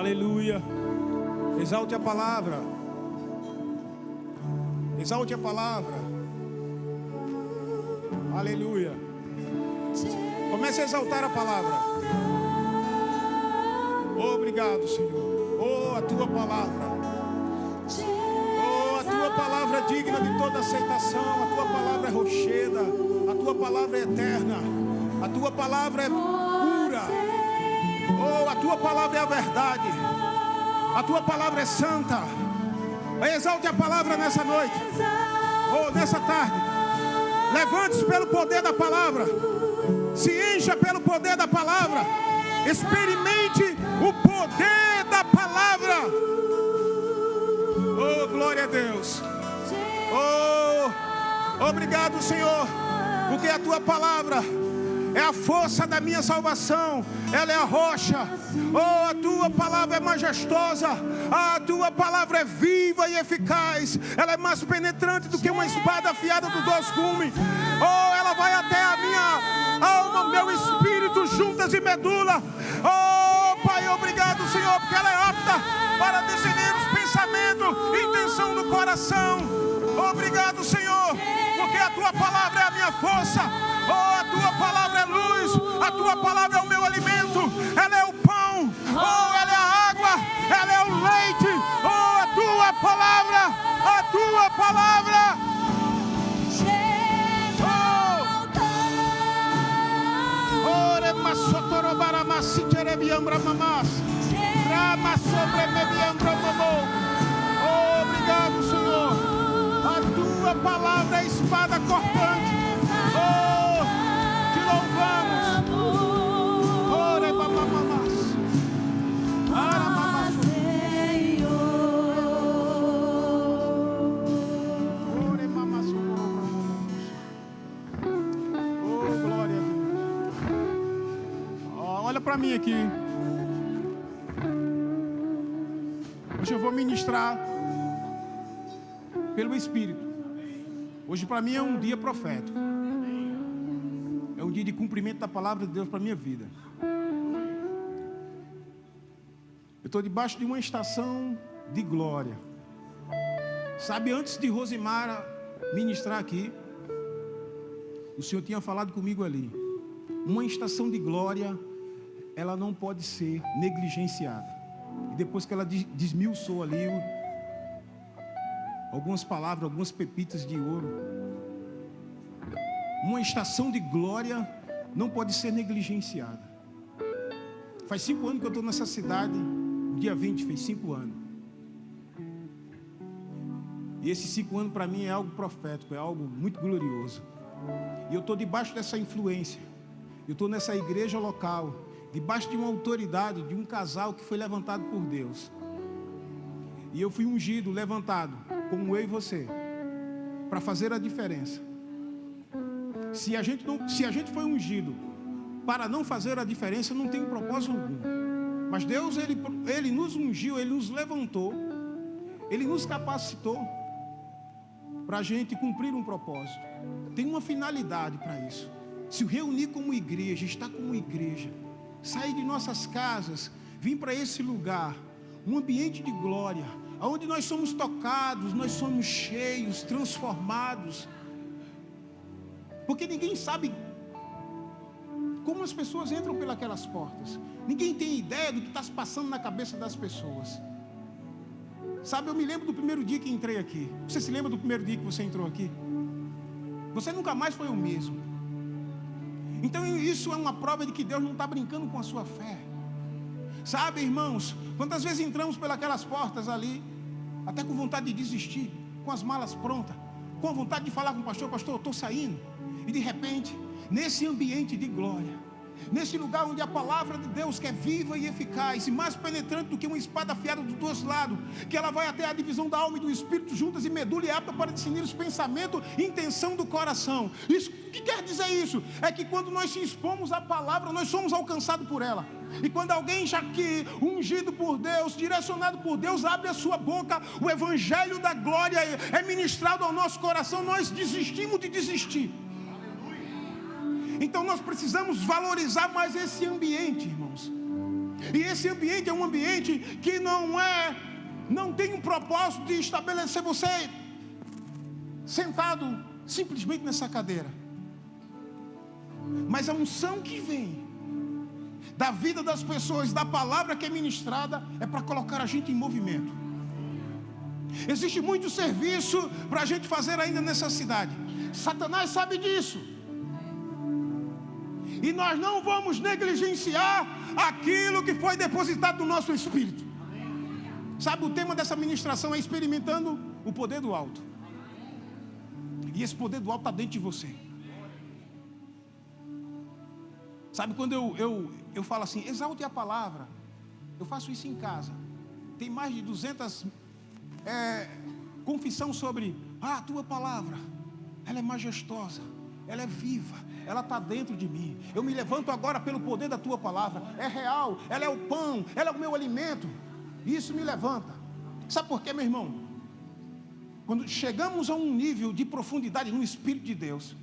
Aleluia. Exalte a palavra. Exalte a palavra. Aleluia. Comece a exaltar a palavra. Obrigado, Senhor. Oh, a tua palavra. Oh, a tua palavra é digna de toda aceitação. A tua palavra é rocheda. A tua palavra é eterna. A tua palavra é pura. Oh, a tua palavra é a verdade. A tua palavra é santa. Exalte a palavra nessa noite. Oh, nessa tarde. Levante-se pelo poder da palavra. Se encha pelo poder da palavra. Experimente o poder da palavra. Oh, glória a Deus. Oh, obrigado, Senhor, porque a tua palavra é a força da minha salvação. Ela é a rocha. Oh, a tua palavra é majestosa. A tua palavra é viva e eficaz. Ela é mais penetrante do que uma espada afiada do dois gumes. Oh, ela vai até a minha alma, meu espírito, juntas e medula. Oh, Pai, obrigado, Senhor, porque ela é apta para discernir os pensamentos e intenção do coração. Obrigado, Senhor, porque a tua palavra é a minha força. Oh, a tua palavra é luz. A tua palavra é o meu alimento. Ela é o pão. Oh, ela é a água. Ela é o leite. Oh, a tua palavra. A tua palavra. Oh, ore masotoro masi terebiambra mamas. Rama sobre mebiambra mamou. Oh, obrigado, Senhor. A tua palavra é a espada cortante. Oh, te louvamos. Ore mamamas. Ara mamas. Ore mamas. Oh, glória a Deus. Oh, olha para mim aqui. Hoje eu vou ministrar pelo Espírito. Hoje para mim é um dia profético. É um dia de cumprimento da palavra de Deus para a minha vida. Eu estou debaixo de uma estação de glória. Sabe, antes de Rosimara ministrar aqui, o Senhor tinha falado comigo ali. Uma estação de glória, ela não pode ser negligenciada. E depois que ela desmiuçou ali algumas palavras, algumas pepitas de ouro. Uma estação de glória não pode ser negligenciada. Faz 5 anos que eu estou nessa cidade. Dia 20 fez 5 anos. E esses 5 anos para mim é algo profético, é algo muito glorioso. E eu estou debaixo dessa influência. Eu estou nessa igreja local, debaixo de uma autoridade, de um casal que foi levantado por Deus. E eu fui ungido, levantado, como eu e você, para fazer a diferença. Se a gente foi ungido para não fazer a diferença, não tem propósito algum. Mas Deus, Ele nos ungiu, Ele nos levantou, Ele nos capacitou para a gente cumprir um propósito. Tem uma finalidade para isso. Se reunir como igreja, estar como igreja, sair de nossas casas, vir para esse lugar, um ambiente de glória, onde nós somos tocados, nós somos cheios, transformados. Porque ninguém sabe como as pessoas entram pelas portas. Ninguém tem ideia do que está se passando na cabeça das pessoas. Sabe, eu me lembro do primeiro dia que entrei aqui. Você se lembra do primeiro dia que você entrou aqui? Você nunca mais foi o mesmo. Então isso é uma prova de que Deus não está brincando com a sua fé. Sabe, irmãos, quantas vezes entramos pelas portas ali, até com vontade de desistir, com as malas prontas, com vontade de falar com o pastor, pastor, eu estou saindo. E de repente, nesse ambiente de glória, nesse lugar onde a palavra de Deus, que é viva e eficaz, e mais penetrante do que uma espada afiada dos dois lados, que ela vai até a divisão da alma e do espírito juntas e medula, e é apta para discernir os pensamentos e intenção do coração. Isso, o que quer dizer isso? É que quando nós se expomos à palavra, nós somos alcançados por ela. E quando alguém já que ungido por Deus, direcionado por Deus, abre a sua boca, o evangelho da glória é ministrado ao nosso coração, nós desistimos de desistir. Então nós precisamos valorizar mais esse ambiente, irmãos. E esse ambiente é um ambiente que não tem um propósito de estabelecer você sentado simplesmente nessa cadeira. Mas a unção que vem da vida das pessoas, da palavra que é ministrada, é para colocar a gente em movimento. Existe muito serviço para a gente fazer ainda nessa cidade. Satanás sabe disso. E nós não vamos negligenciar aquilo que foi depositado no nosso espírito. Sabe, o tema dessa ministração é experimentando o poder do alto. E esse poder do alto está dentro de você. Sabe, quando eu falo assim, exalte a palavra, eu faço isso em casa. Tem mais de 200 confissão sobre a tua palavra. Ela é majestosa, ela é viva, ela está dentro de mim. Eu me levanto agora pelo poder da tua palavra. É real, ela é o pão, ela é o meu alimento. Isso me levanta. Sabe por quê, meu irmão? Quando chegamos a um nível de profundidade no Espírito de Deus,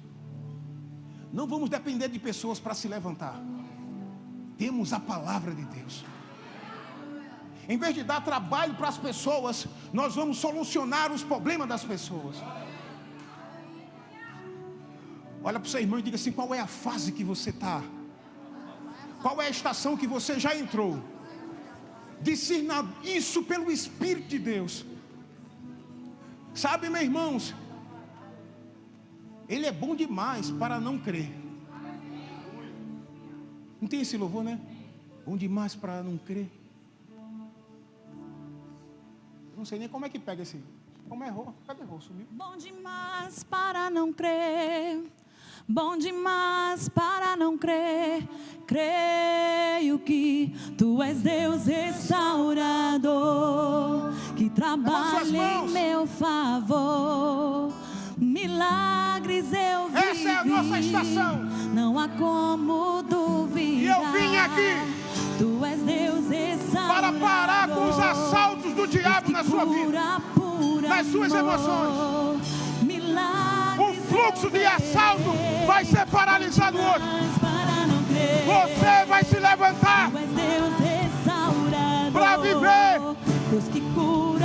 não vamos depender de pessoas para se levantar. Temos a palavra de Deus. Em vez de dar trabalho para as pessoas, nós vamos solucionar os problemas das pessoas. Olha para o seu irmão e diga assim: qual é a fase que você está? Qual é a estação que você já entrou? Discerna isso pelo Espírito de Deus. Sabe, meus irmãos, Ele é bom demais para não crer. Não tem esse louvor, né? Bom demais para não crer. Não sei nem como é que pega esse. Como errou? Cadê errou? Sumiu. Bom demais para não crer. Bom demais para não crer. Creio que Tu és Deus restaurador, que trabalha em meu favor. Milagres eu vivi. Essa é a nossa estação. Não há como duvidar. E eu vim aqui Tu és Deus restaurador, para parar com os assaltos do diabo na sua vida, nas suas emoções. O fluxo de assalto vai ser paralisado hoje. Você vai se levantar para viver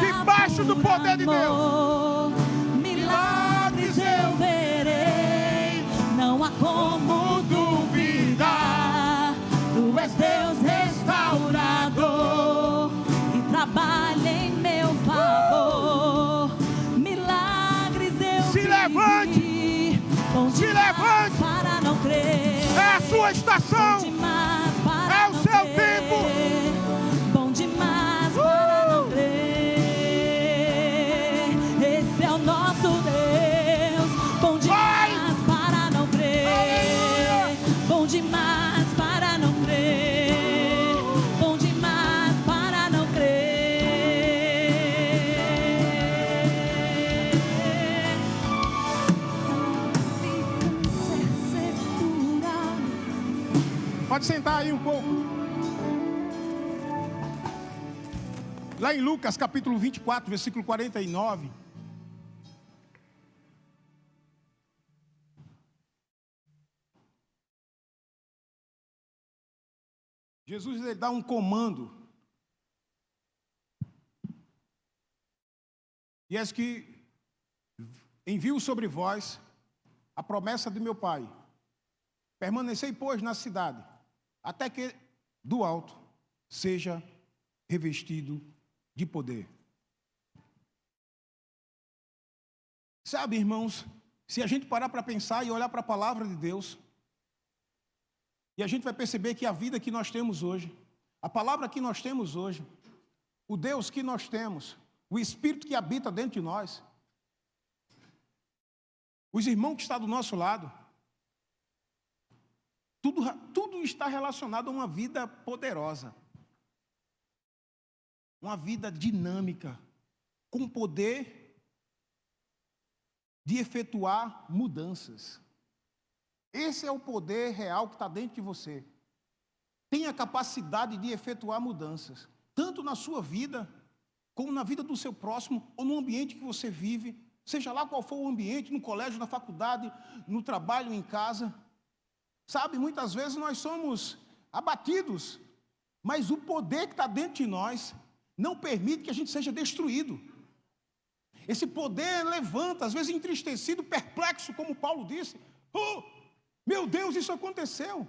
debaixo do poder de Deus. Milagres eu verei, não há como duvidar. Tu és Deus restaurador, que trabalha em meu favor. Milagres eu Se levante, se levante. Para não crer. É a sua estação, é o seu tempo. Bom demais para não crer. Esse é o nosso Deus. Bom demais para não crer. Bom demais para não crer. Bom demais para não crer. Pode sentar aí um pouco. Lá em Lucas capítulo 24, versículo 49. Jesus, ele dá um comando. E eis que envio sobre vós a promessa de meu Pai. Permanecei, pois, na cidade, até que do alto seja revestido de poder. Sabe, irmãos, se a gente parar para pensar e olhar para a palavra de Deus, e a gente vai perceber que a vida que nós temos hoje, a palavra que nós temos hoje, o Deus que nós temos, o Espírito que habita dentro de nós, os irmãos que estão do nosso lado, tudo está relacionado a uma vida poderosa, uma vida dinâmica, com poder de efetuar mudanças. Esse é o poder real que está dentro de você. Tem a capacidade de efetuar mudanças, tanto na sua vida, como na vida do seu próximo, ou no ambiente que você vive, seja lá qual for o ambiente, no colégio, na faculdade, no trabalho, em casa. Sabe, muitas vezes nós somos abatidos Mas o poder que está dentro de nós não permite que a gente seja destruído. Esse poder levanta, às vezes entristecido, perplexo, como Paulo disse. Oh, meu Deus, isso aconteceu.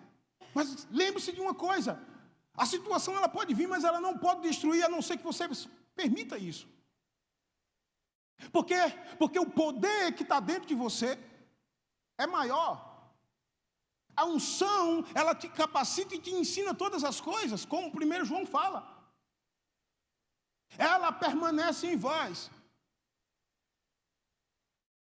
Mas lembre-se de uma coisa, a situação ela pode vir, mas ela não pode destruir, a não ser que você permita isso. Por quê? Porque o poder que está dentro de você é maior. A unção, ela te capacita e te ensina todas as coisas, como o 1 João fala. Ela permanece em vós.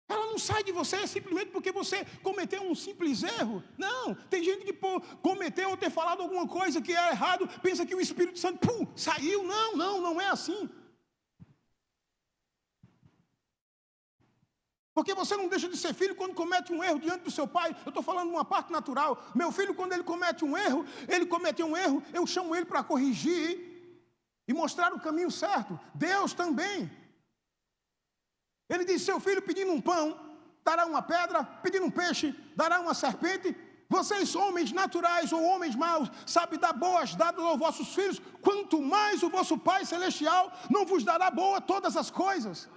Ela não sai de você simplesmente porque você cometeu um simples erro. Não, tem gente que cometeu ou ter falado alguma coisa que é errado, pensa que o Espírito Santo saiu. Não é assim. Porque você não deixa de ser filho quando comete um erro diante do seu pai. Eu estou falando de uma parte natural. Meu filho, quando ele comete um erro, eu chamo ele para corrigir e mostrar o caminho certo. Deus também. Ele diz, seu filho pedindo um pão, dará uma pedra, pedindo um peixe, dará uma serpente. Vocês, homens naturais ou homens maus, sabem dar boas dadas aos vossos filhos, quanto mais o vosso Pai Celestial não vos dará boa todas as coisas.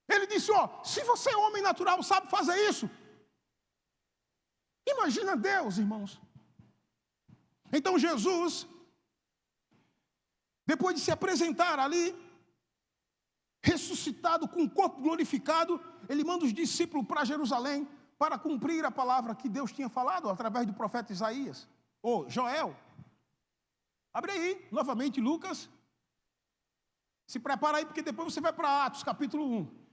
Ele disse, se você é homem natural, sabe fazer isso. Imagina Deus, irmãos. Então Jesus, depois de se apresentar ali, ressuscitado com o corpo glorificado, ele manda os discípulos para Jerusalém para cumprir a palavra que Deus tinha falado através do profeta Isaías, ou Joel. Abre aí, novamente, Lucas. Se prepara aí, porque depois você vai para Atos, capítulo 1.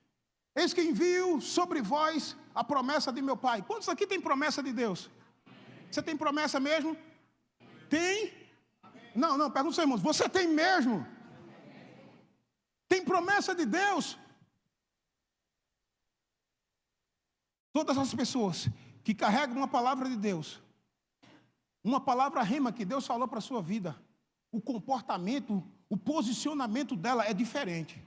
Eis que envio sobre vós a promessa de meu Pai. Quantos aqui tem promessa de Deus? Você tem promessa mesmo? Tem? Não, pergunta aos irmãos, você tem mesmo? Tem promessa de Deus? Todas as pessoas que carregam uma palavra de Deus, uma palavra rema que Deus falou para a sua vida, o comportamento, o posicionamento dela é diferente,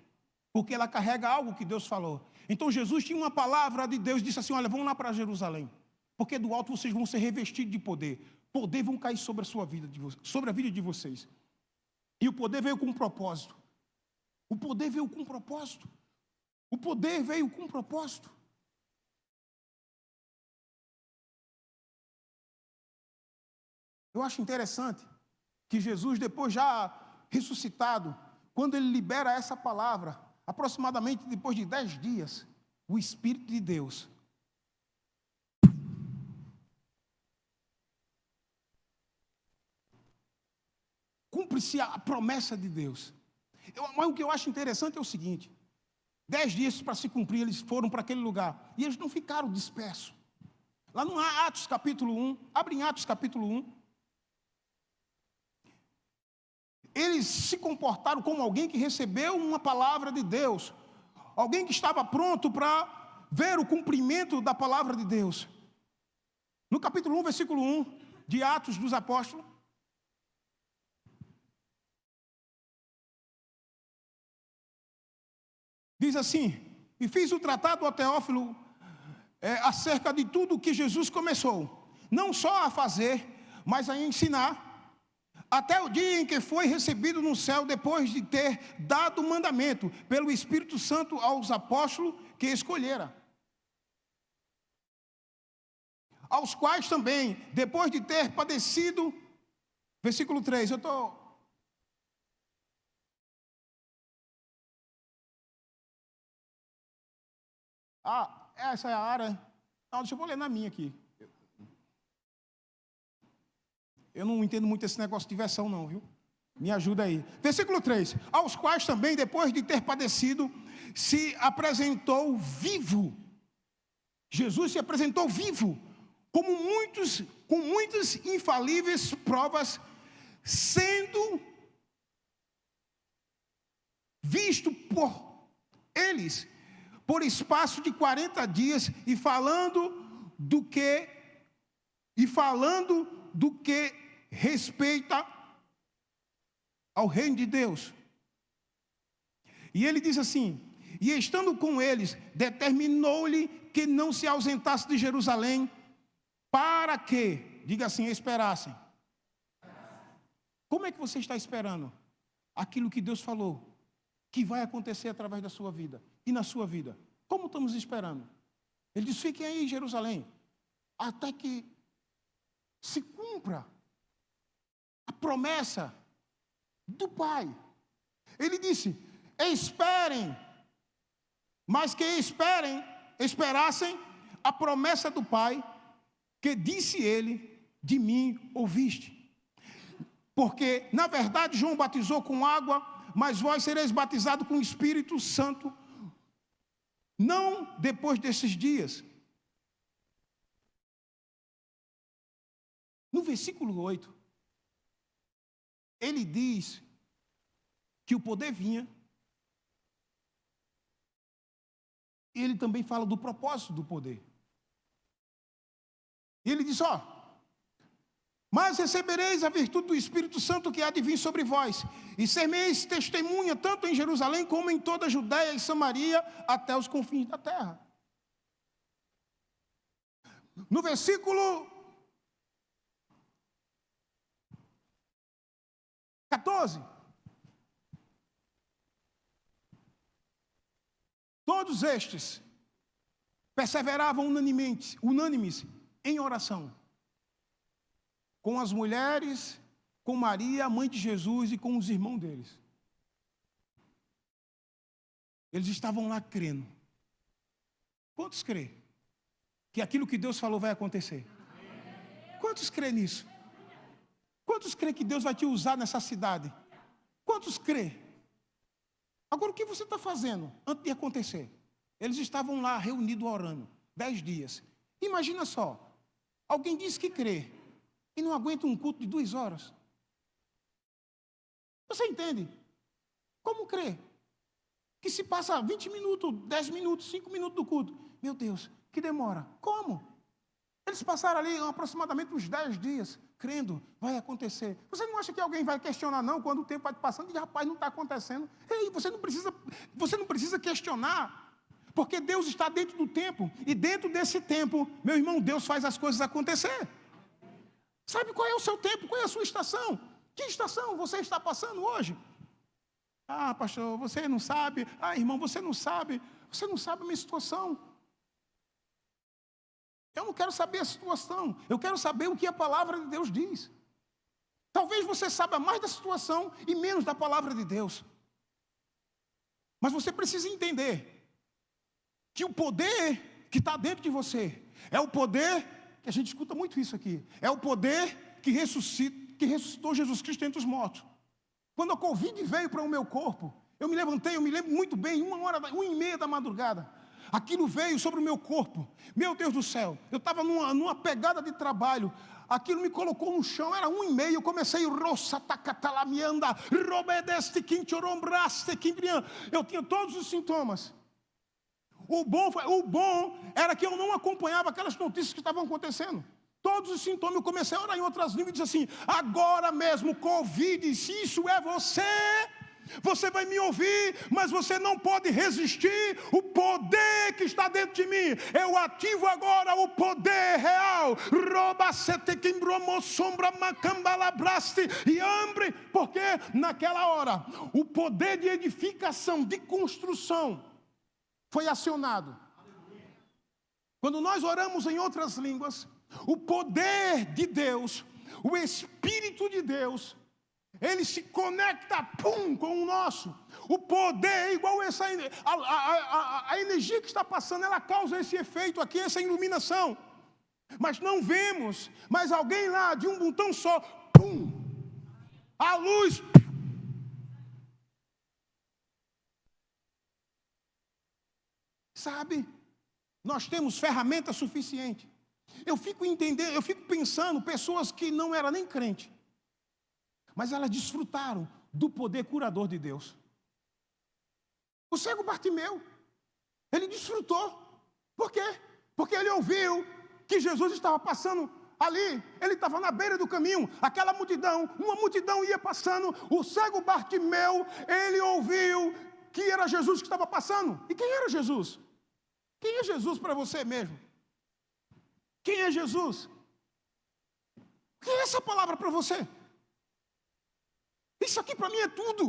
porque ela carrega algo que Deus falou. Então Jesus tinha uma palavra de Deus, disse assim, olha, vão lá para Jerusalém, porque do alto vocês vão ser revestidos de poder. Poder vão cair sobre a sua vida, sobre a vida de vocês. E o poder veio com um propósito. O poder veio com um propósito. O poder veio com um propósito. Eu acho interessante que Jesus, depois já ressuscitado, quando ele libera essa palavra, aproximadamente depois de 10 dias, o Espírito de Deus cumpre-se a promessa de Deus. Mas o que eu acho interessante é o seguinte, 10 dias para se cumprir, eles foram para aquele lugar, e eles não ficaram dispersos. Lá no Atos capítulo 1, abre em Atos capítulo 1, eles se comportaram como alguém que recebeu uma palavra de Deus, alguém que estava pronto para ver o cumprimento da palavra de Deus. No capítulo 1, versículo 1 de Atos dos Apóstolos, diz assim, e fiz o tratado a Teófilo acerca de tudo o que Jesus começou, não só a fazer, mas a ensinar, até o dia em que foi recebido no céu, depois de ter dado o mandamento pelo Espírito Santo aos apóstolos que escolhera. Aos quais também, depois de ter padecido, versículo 3, essa é a área. Não, deixa eu ler na minha aqui. Eu não entendo muito esse negócio de versão não, viu? Me ajuda aí. Versículo 3. Aos quais também, depois de ter padecido, se apresentou vivo. Jesus se apresentou vivo, com muitas infalíveis provas, sendo visto por eles, por espaço de 40 dias, e falando do que respeita ao reino de Deus. E ele diz assim, e estando com eles, determinou-lhe que não se ausentasse de Jerusalém, para que, diga assim, esperassem. Como é que você está esperando aquilo que Deus falou que vai acontecer através da sua vida e na sua vida? Como estamos esperando? Ele diz, fiquem aí em Jerusalém, até que se cumpra a promessa do Pai. Ele disse, esperem, mas que esperassem a promessa do Pai, que disse ele, de mim ouviste. Porque, na verdade, João batizou com água, mas vós sereis batizados com o Espírito Santo, não depois desses dias. No versículo 8, ele diz que o poder vinha, e ele também fala do propósito do poder. E ele diz, mas recebereis a virtude do Espírito Santo que há de vir sobre vós, e sereis testemunha tanto em Jerusalém como em toda a Judéia e Samaria, até os confins da terra. No versículo 14, todos estes perseveravam unânimes em oração, com as mulheres, com Maria, a mãe de Jesus, e com os irmãos deles. Eles estavam lá crendo. Quantos crê que aquilo que Deus falou vai acontecer? Quantos crê nisso? Quantos crê que Deus vai te usar nessa cidade? Quantos crê? Agora, o que você está fazendo antes de acontecer? Eles estavam lá reunidos orando, 10 dias. Imagina só, alguém diz que crê e não aguenta um culto de 2 horas. Você entende? Como crê? Que se passa 20 minutos, 10 minutos, 5 minutos do culto. Meu Deus, que demora. Como? Eles passaram ali aproximadamente uns 10 dias, crendo, vai acontecer. Você não acha que alguém vai questionar, não, quando o tempo vai passando e, rapaz, não está acontecendo? Ei, você não precisa questionar, porque Deus está dentro do tempo, e dentro desse tempo, meu irmão, Deus faz as coisas acontecer. Sabe qual é o seu tempo? Qual é a sua estação? Que estação você está passando hoje? Ah, pastor, você não sabe. Ah, irmão, você não sabe. Você não sabe a minha situação. Eu não quero saber a situação. Eu quero saber o que a palavra de Deus diz. Talvez você saiba mais da situação e menos da palavra de Deus. Mas você precisa entender que o poder que está dentro de você é o poder, que a gente escuta muito isso aqui, é o poder que ressuscitou Jesus Cristo entre os mortos. Quando a Covid veio para o meu corpo, eu me levantei, eu me lembro muito bem, 1h30 da madrugada. Aquilo veio sobre o meu corpo. Meu Deus do céu, eu estava numa pegada de trabalho. Aquilo me colocou no chão, era 1h30. Eu comecei, eu tinha todos os sintomas. O bom era que eu não acompanhava aquelas notícias que estavam acontecendo. Todos os sintomas, eu comecei a orar em outras línguas e disse assim, agora mesmo, Covid, se isso é você vai me ouvir, mas você não pode resistir o poder que está dentro de mim. Eu ativo agora o poder real. Porque naquela hora, o poder de edificação, de construção, foi acionado. Quando nós oramos em outras línguas, o poder de Deus, o Espírito de Deus, ele se conecta, com o nosso. O poder é igual a energia que está passando, ela causa esse efeito aqui, essa iluminação. Mas não vemos, mas alguém lá, de um botão só, a luz. Sabe, nós temos ferramenta suficiente. Eu fico pensando, pessoas que não eram nem crente, mas elas desfrutaram do poder curador de Deus. O cego Bartimeu, ele desfrutou. Por quê? Porque ele ouviu que Jesus estava passando ali. Ele estava na beira do caminho. Aquela multidão, uma multidão ia passando. O cego Bartimeu, ele ouviu que era Jesus que estava passando. E quem era Jesus? Quem é Jesus para você mesmo? Quem é Jesus? O que é essa palavra para você? Isso aqui para mim é tudo.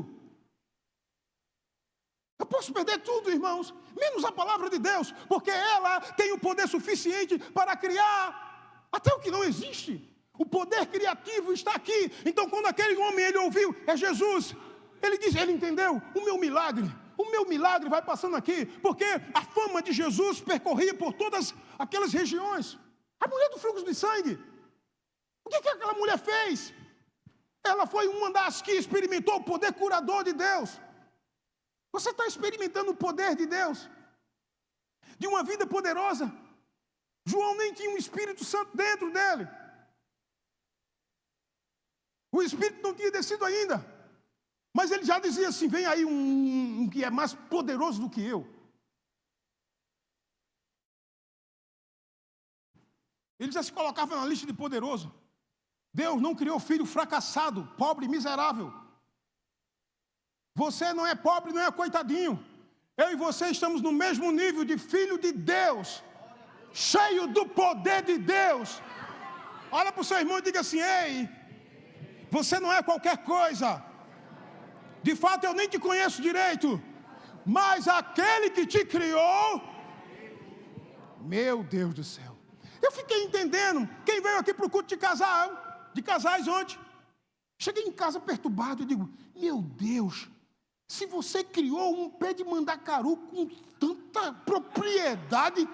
Eu posso perder tudo, irmãos, menos a palavra de Deus, porque ela tem o poder suficiente para criar até o que não existe. O poder criativo está aqui. Então, quando aquele homem, ele ouviu, é Jesus, ele diz, ele entendeu, o meu milagre vai passando aqui, porque a fama de Jesus percorria por todas aquelas regiões. A mulher do fluxo de sangue, o que aquela mulher fez? Ela foi uma das que experimentou o poder curador de Deus. Você está experimentando o poder de Deus, de uma vida poderosa. João nem tinha um Espírito Santo dentro dele. O Espírito não tinha descido ainda. Mas ele já dizia assim, vem aí um que é mais poderoso do que eu. Ele já se colocava na lista de poderoso. Deus não criou filho fracassado, pobre, miserável. Você não é pobre, não é coitadinho. Eu e você estamos no mesmo nível de filho de Deus, cheio do poder de Deus. Olha para o seu irmão e diga assim, ei, você não é qualquer coisa. De fato, eu nem te conheço direito, mas aquele que te criou, meu Deus do céu. Eu fiquei entendendo, quem veio aqui para o culto de casais ontem, cheguei em casa perturbado e digo, meu Deus, se você criou um pé de mandacaru com tanta propriedade,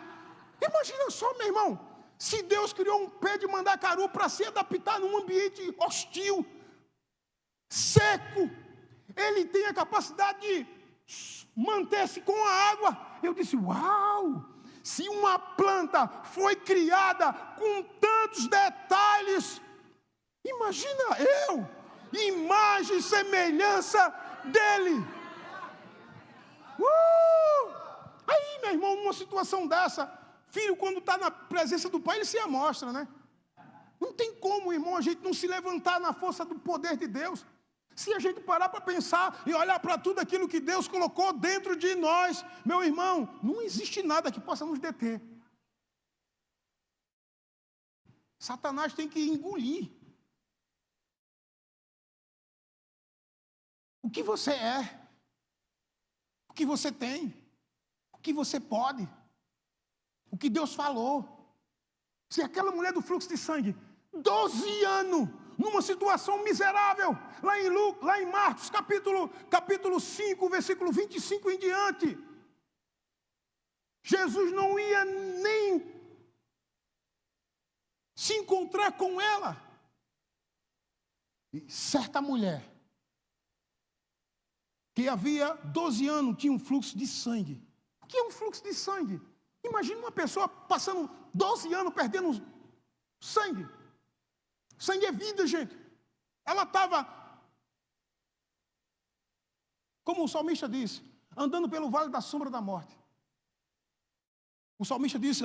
imagina só, meu irmão, se Deus criou um pé de mandacaru para se adaptar num ambiente hostil, seco, ele tem a capacidade de manter-se com a água. Eu disse, uau, se uma planta foi criada com tantos detalhes, imagina eu, imagem e semelhança dele. Aí, meu irmão, numa situação dessa, filho, quando está na presença do pai, ele se amostra, né? Não tem como, irmão, a gente não se levantar na força do poder de Deus. Se a gente parar para pensar e olhar para tudo aquilo que Deus colocou dentro de nós, meu irmão, não existe nada que possa nos deter. Satanás tem que engolir. O que você é, o que você tem, o que você pode, o que Deus falou. Se aquela mulher do fluxo de sangue, 12 anos, numa situação miserável, lá em Marcos, capítulo 5, versículo 25 em diante, Jesus não ia nem se encontrar com ela. E certa mulher, que havia 12 anos, tinha um fluxo de sangue. O que é um fluxo de sangue? Imagina uma pessoa passando 12 anos perdendo sangue. Sangue é vida, gente. Ela estava, como o salmista disse, andando pelo vale da sombra da morte. O salmista disse,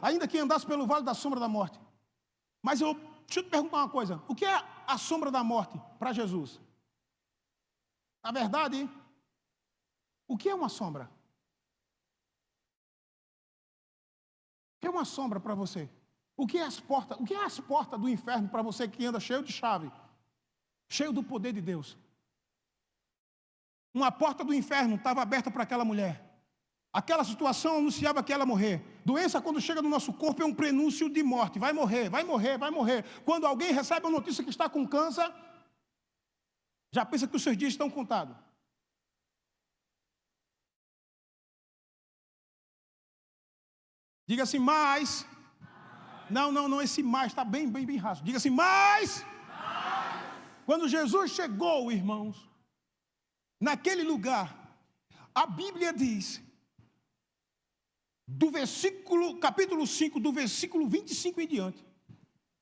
ainda que andasse pelo vale da sombra da morte. Mas deixa eu te perguntar uma coisa. O que é a sombra da morte para Jesus? Na verdade, o que é uma sombra? O que é uma sombra para você? O que é as portas do inferno para você que anda cheio de chave? Cheio do poder de Deus. Uma porta do inferno estava aberta para aquela mulher. Aquela situação anunciava que ela ia morrer. Doença, quando chega no nosso corpo, é um prenúncio de morte. Vai morrer, vai morrer, vai morrer. Quando alguém recebe a notícia que está com câncer, já pensa que os seus dias estão contados. Diga assim, mas... Não, esse mais está bem raso. Diga assim, mas... Quando Jesus chegou, irmãos, naquele lugar, a Bíblia diz, capítulo 5, do versículo 25 em diante,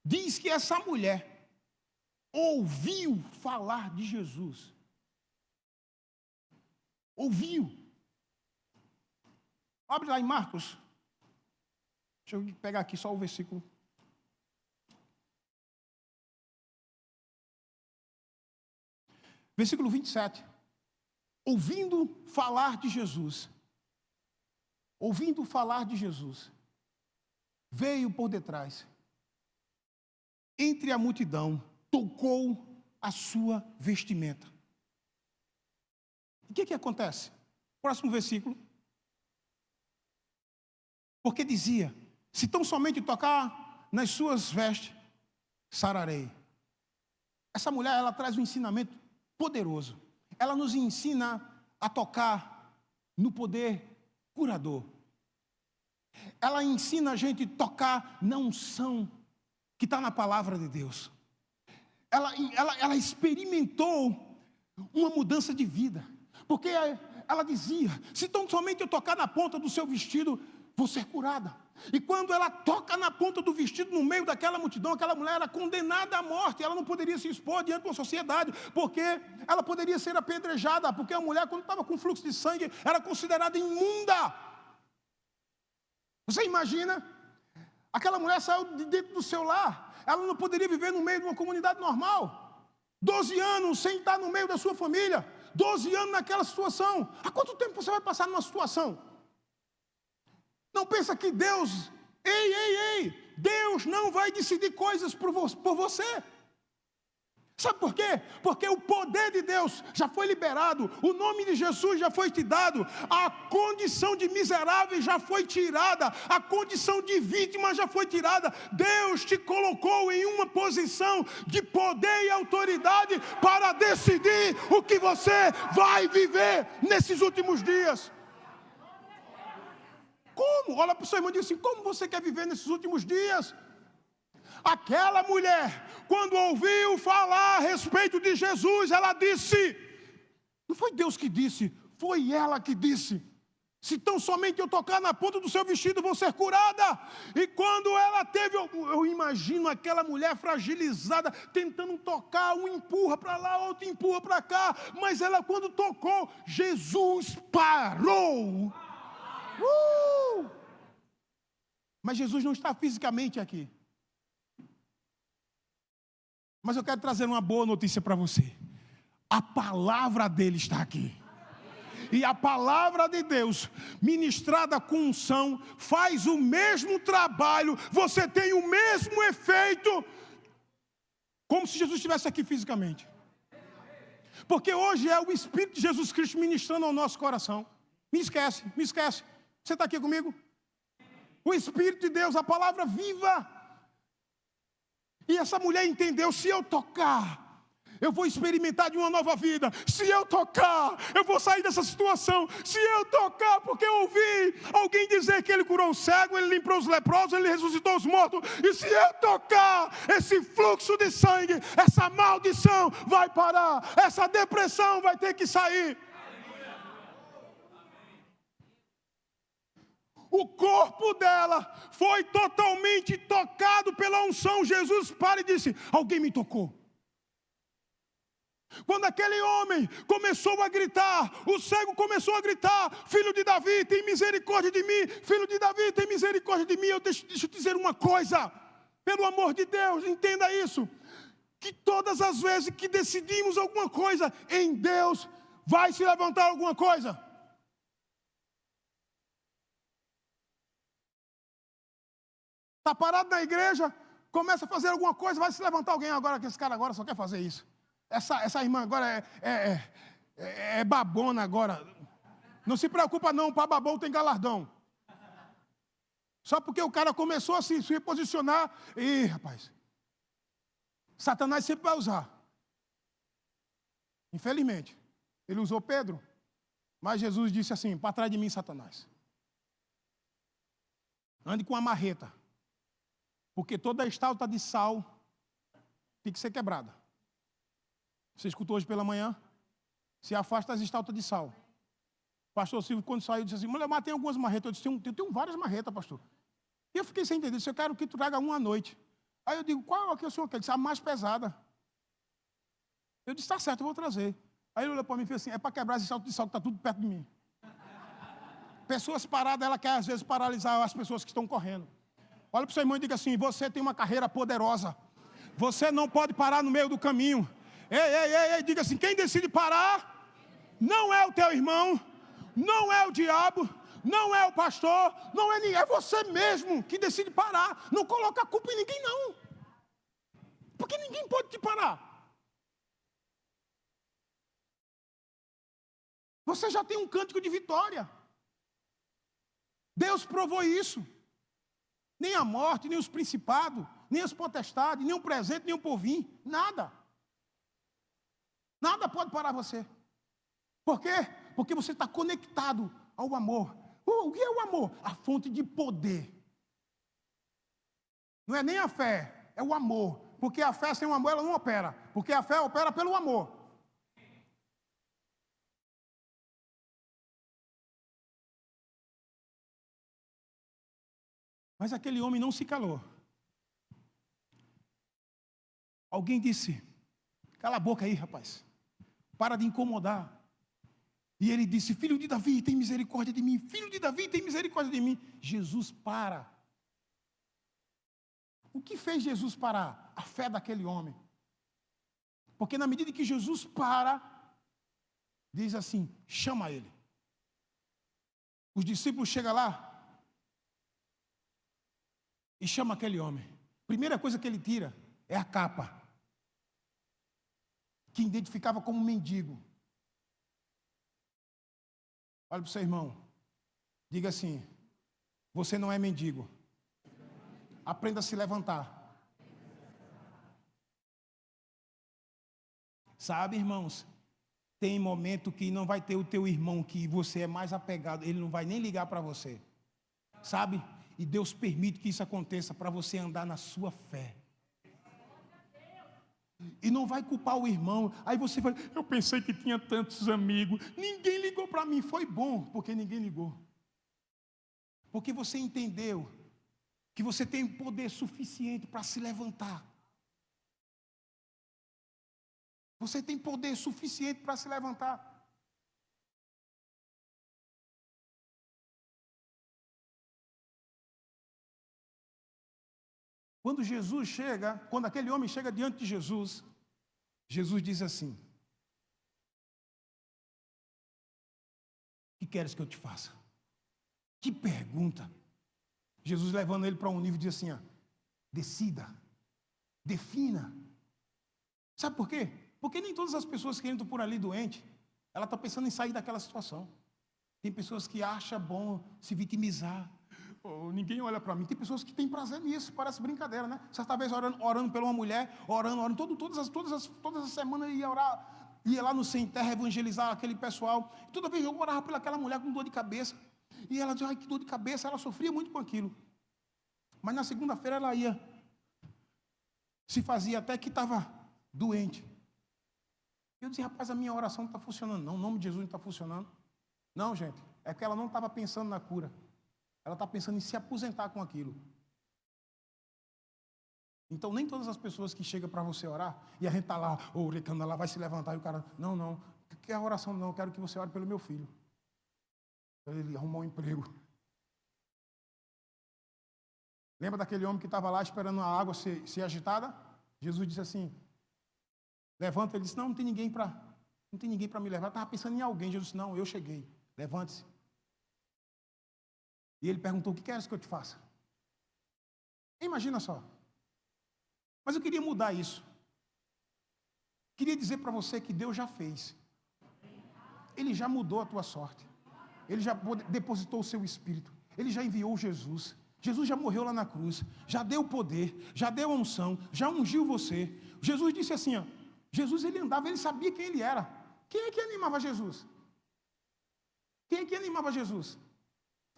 diz que essa mulher ouviu falar de Jesus. Ouviu. Abre lá em Marcos. Deixa eu pegar aqui só o versículo. Versículo 27. Ouvindo falar de Jesus. Ouvindo falar de Jesus. Veio por detrás. Entre a multidão, tocou a sua vestimenta. O que acontece? Próximo versículo. Porque dizia, se tão somente tocar nas suas vestes, sararei. Essa mulher, ela traz um ensinamento poderoso. Ela nos ensina a tocar no poder curador. Ela ensina a gente a tocar na unção que está na palavra de Deus. Ela experimentou uma mudança de vida. Porque ela dizia, se tão somente eu tocar na ponta do seu vestido, vou ser curada. E quando ela toca na ponta do vestido, no meio daquela multidão, aquela mulher era condenada à morte. Ela não poderia se expor diante da sociedade, porque ela poderia ser apedrejada, porque a mulher, quando estava com fluxo de sangue, era considerada imunda. Você imagina? Aquela mulher saiu de dentro do seu lar. Ela não poderia viver no meio de uma comunidade normal. 12 anos sem estar no meio da sua família. 12 anos naquela situação. Há quanto tempo você vai passar numa situação? Não pensa que Deus... Ei! Deus não vai decidir coisas por você. Sabe por quê? Porque o poder de Deus já foi liberado, o nome de Jesus já foi te dado, a condição de miserável já foi tirada, a condição de vítima já foi tirada. Deus te colocou em uma posição de poder e autoridade para decidir o que você vai viver nesses últimos dias. Como? Olha para o seu irmão e diz assim, como você quer viver nesses últimos dias? Aquela mulher, quando ouviu falar a respeito de Jesus, ela disse, não foi Deus que disse, foi ela que disse, se tão somente eu tocar na ponta do seu vestido, vou ser curada. E quando ela teve, eu imagino aquela mulher fragilizada, tentando tocar, um empurra para lá, outro empurra para cá, mas ela quando tocou, Jesus parou. Mas Jesus não está fisicamente aqui. Mas eu quero trazer uma boa notícia para você. A palavra dele está aqui. E a palavra de Deus, ministrada com unção, faz o mesmo trabalho. Você tem o mesmo efeito, como se Jesus estivesse aqui fisicamente. Porque hoje é o Espírito de Jesus Cristo ministrando ao nosso coração. Me esquece. Você está aqui comigo? O Espírito de Deus, a palavra viva. E essa mulher entendeu, se eu tocar, eu vou experimentar de uma nova vida. Se eu tocar, eu vou sair dessa situação. Se eu tocar, porque eu ouvi alguém dizer que ele curou o cego, ele limpou os leprosos, ele ressuscitou os mortos. E se eu tocar, esse fluxo de sangue, essa maldição vai parar. Essa depressão vai ter que sair. O corpo dela foi totalmente tocado pela unção. Jesus para e disse, alguém me tocou. Quando aquele homem começou a gritar, o cego começou a gritar, filho de Davi, tem misericórdia de mim, filho de Davi, tem misericórdia de mim. Deixa eu dizer uma coisa, pelo amor de Deus, entenda isso, que todas as vezes que decidimos alguma coisa, em Deus vai se levantar alguma coisa. Está parado na igreja, começa a fazer alguma coisa, vai se levantar alguém agora, que esse cara agora só quer fazer isso. Essa irmã agora é babona agora. Não se preocupa não, para babão tem galardão. Só porque o cara começou a se reposicionar, e rapaz, Satanás sempre vai usar. Infelizmente, ele usou Pedro, mas Jesus disse assim, para trás de mim, Satanás. Ande com a marreta. Porque toda estátua de sal tem que ser quebrada. Você escutou hoje pela manhã? Se afasta das estátuas de sal. Pastor Silvio, quando saiu, disse assim, mulher, mas tem algumas marretas. Eu disse, eu tenho várias marretas, pastor. E eu fiquei sem entender. Disse, eu quero que tu traga uma à noite. Aí eu digo, qual é que o senhor quer? Ele disse, a mais pesada. Eu disse, tá certo, eu vou trazer. Aí ele olhou para mim e fez assim, é para quebrar esse salto de sal que está tudo perto de mim. Pessoas paradas, ela quer às vezes paralisar as pessoas que estão correndo. Olha para o seu irmão e diga assim, você tem uma carreira poderosa. Você não pode parar no meio do caminho. Ei, diga assim, quem decide parar não é o teu irmão, não é o diabo, não é o pastor, não é ninguém, é você mesmo que decide parar. Não coloca a culpa em ninguém não. Porque ninguém pode te parar. Você já tem um cântico de vitória. Deus provou isso. Nem a morte, nem os principados, nem as potestades, nem o presente, nem o porvir. Nada. Nada pode parar você. Por quê? Porque você está conectado ao amor. O que é o amor? A fonte de poder. Não é nem a fé, é o amor. Porque a fé sem o amor, ela não opera. Porque a fé opera pelo amor. Mas aquele homem não se calou. Alguém disse, cala a boca aí, rapaz. Para de incomodar. E ele disse, filho de Davi, tem misericórdia de mim. Filho de Davi, tem misericórdia de mim. Jesus para. O que fez Jesus parar? A fé daquele homem. Porque na medida que Jesus para, diz assim, chama ele. Os discípulos chegam lá e chama aquele homem. Primeira coisa que ele tira é a capa, que identificava como mendigo. Olha para o seu irmão, diga assim, você não é mendigo. Aprenda a se levantar. Sabe, irmãos, tem momento que não vai ter o teu irmão que você é mais apegado, ele não vai nem ligar para você. Sabe? E Deus permite que isso aconteça para você andar na sua fé. E não vai culpar o irmão. Aí você vai, eu pensei que tinha tantos amigos, ninguém ligou para mim. Foi bom, porque ninguém ligou. Porque você entendeu que você tem poder suficiente para se levantar. Você tem poder suficiente para se levantar. Quando aquele homem chega diante de Jesus, Jesus diz assim, o que queres que eu te faça? Que pergunta. Jesus levando ele para um nível diz assim, ó, decida, defina. Sabe por quê? Porque nem todas as pessoas que entram por ali doente, ela está pensando em sair daquela situação. Tem pessoas que acham bom se vitimizar. Oh, ninguém olha para mim. Tem pessoas que têm prazer nisso, parece brincadeira, né? Certa vez orando por uma mulher, orando, todas as semanas ia lá no Sem Terra evangelizar aquele pessoal. Toda vez eu orava pelaquela mulher com dor de cabeça. E ela dizia, ai, que dor de cabeça, ela sofria muito com aquilo. Mas na segunda-feira ela ia, se fazia até que estava doente. Eu dizia, rapaz, a minha oração não está funcionando, não, o nome de Jesus não está funcionando. Não, gente, é que ela não estava pensando na cura. Ela está pensando em se aposentar com aquilo. Então, nem todas as pessoas que chegam para você orar, e a gente está lá, orecando, ela vai se levantar, e o cara, não, quer a oração? Não, eu quero que você ore pelo meu filho. Ele arrumou um emprego. Lembra daquele homem que estava lá esperando a água ser agitada? Jesus disse assim, levanta. Ele disse, não tem ninguém para me levar. Eu estava pensando em alguém. Jesus disse, não, eu cheguei, levante-se. E ele perguntou, o que queres que eu te faça? Imagina só. Mas eu queria mudar isso. Queria dizer para você que Deus já fez. Ele já mudou a tua sorte. Ele já depositou o seu espírito. Ele já enviou Jesus. Jesus já morreu lá na cruz. Já deu poder. Já deu a unção. Já ungiu você. Jesus disse assim, ó. Jesus, ele andava, ele sabia quem ele era. Quem é que animava Jesus? Quem é que animava Jesus?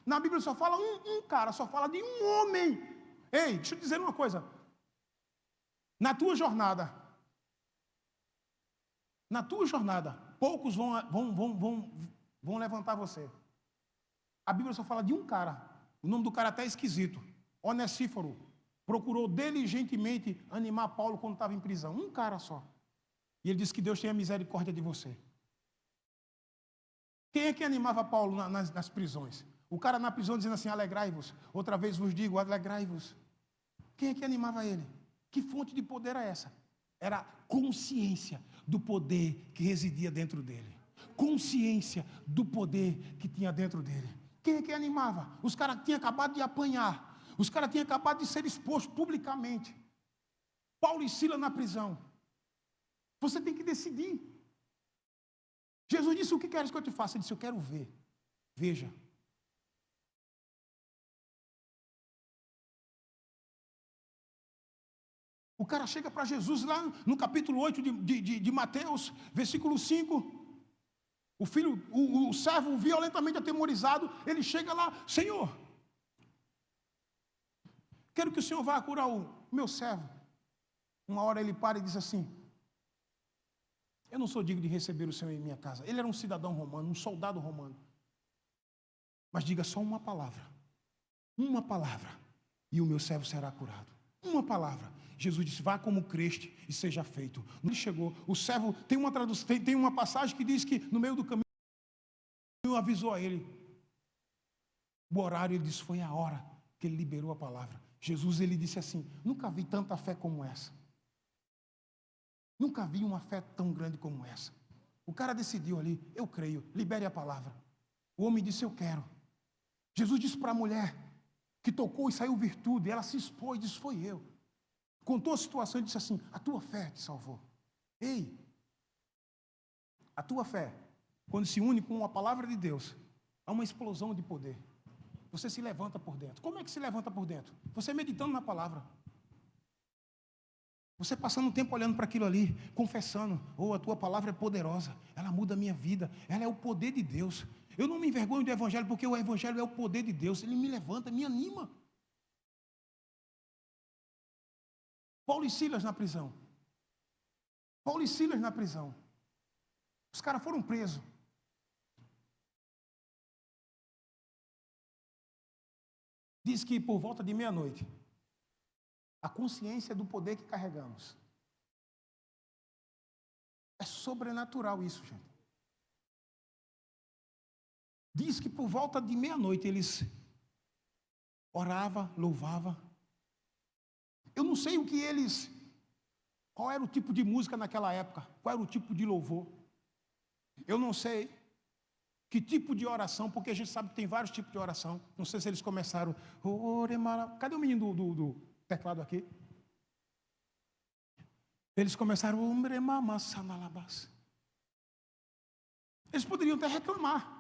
Na Bíblia só fala um cara, só fala de um homem. Ei, deixa eu dizer uma coisa. Na tua jornada, poucos vão levantar você. A Bíblia só fala de um cara. O nome do cara até é esquisito. Onesíforo. Procurou diligentemente animar Paulo quando estava em prisão. Um cara só. E ele disse que Deus tenha misericórdia de você. Quem é que animava Paulo nas prisões? O cara na prisão dizendo assim, alegrai-vos. Outra vez vos digo, alegrai-vos. Quem é que animava ele? Que fonte de poder era essa? Era a consciência do poder que residia dentro dele. Consciência do poder que tinha dentro dele. Quem é que animava? Os caras tinham acabado de apanhar. Os caras tinham acabado de ser expostos publicamente. Paulo e Silas na prisão. Você tem que decidir. Jesus disse, o que queres que eu te faça? Ele disse, eu quero ver. Veja. O cara chega para Jesus lá no capítulo 8 de Mateus, versículo 5. O servo violentamente atemorizado, ele chega lá, Senhor, quero que o Senhor vá curar o meu servo. Uma hora ele para e diz assim, eu não sou digno de receber o Senhor em minha casa. Ele era um cidadão romano, um soldado romano. Mas diga só uma palavra, e o meu servo será curado. Uma palavra. Jesus disse, vá como creste e seja feito. Não chegou, o servo, tem uma passagem que diz que no meio do caminho, avisou a ele. O horário, ele disse, foi a hora que ele liberou a palavra. Jesus, ele disse assim, nunca vi tanta fé como essa. Nunca vi uma fé tão grande como essa. O cara decidiu ali, eu creio, libere a palavra. O homem disse, eu quero. Jesus disse para a mulher, que tocou e saiu virtude, ela se expôs e disse, foi eu. Contou a situação e disse assim, a tua fé te salvou. Ei, a tua fé, quando se une com a palavra de Deus, há uma explosão de poder. Você se levanta por dentro. Como é que se levanta por dentro? Você meditando na palavra. Você passando um tempo olhando para aquilo ali, confessando, a tua palavra é poderosa, ela muda a minha vida, ela é o poder de Deus. Eu não me envergonho do Evangelho, porque o Evangelho é o poder de Deus, ele me levanta, me anima. Paulo e Silas na prisão. Os caras foram presos. Diz que por volta de meia-noite, a consciência do poder que carregamos. É sobrenatural isso, gente. Diz que por volta de meia-noite eles oravam, louvavam. Eu não sei qual era o tipo de música naquela época, qual era o tipo de louvor. Eu não sei que tipo de oração, porque a gente sabe que tem vários tipos de oração. Não sei se eles começaram. Cadê o menino do teclado aqui? Eles começaram. Eles poderiam até reclamar.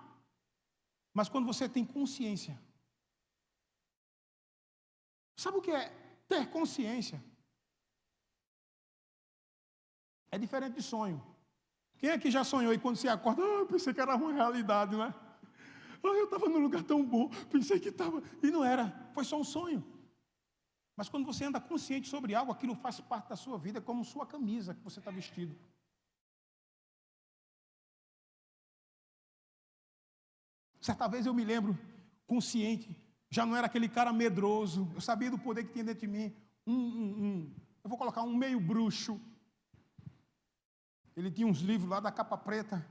Mas quando você tem consciência. Sabe o que é ter consciência? É diferente de sonho. Quem aqui já sonhou e quando você acorda, eu pensei que era uma realidade, né? Eu estava num lugar tão bom, pensei que estava... E não era, foi só um sonho. Mas quando você anda consciente sobre algo, aquilo faz parte da sua vida, como sua camisa que você está vestido. Certa vez eu me lembro, consciente, já não era aquele cara medroso, eu sabia do poder que tinha dentro de mim. Eu vou colocar um meio bruxo. Ele tinha uns livros lá da capa preta.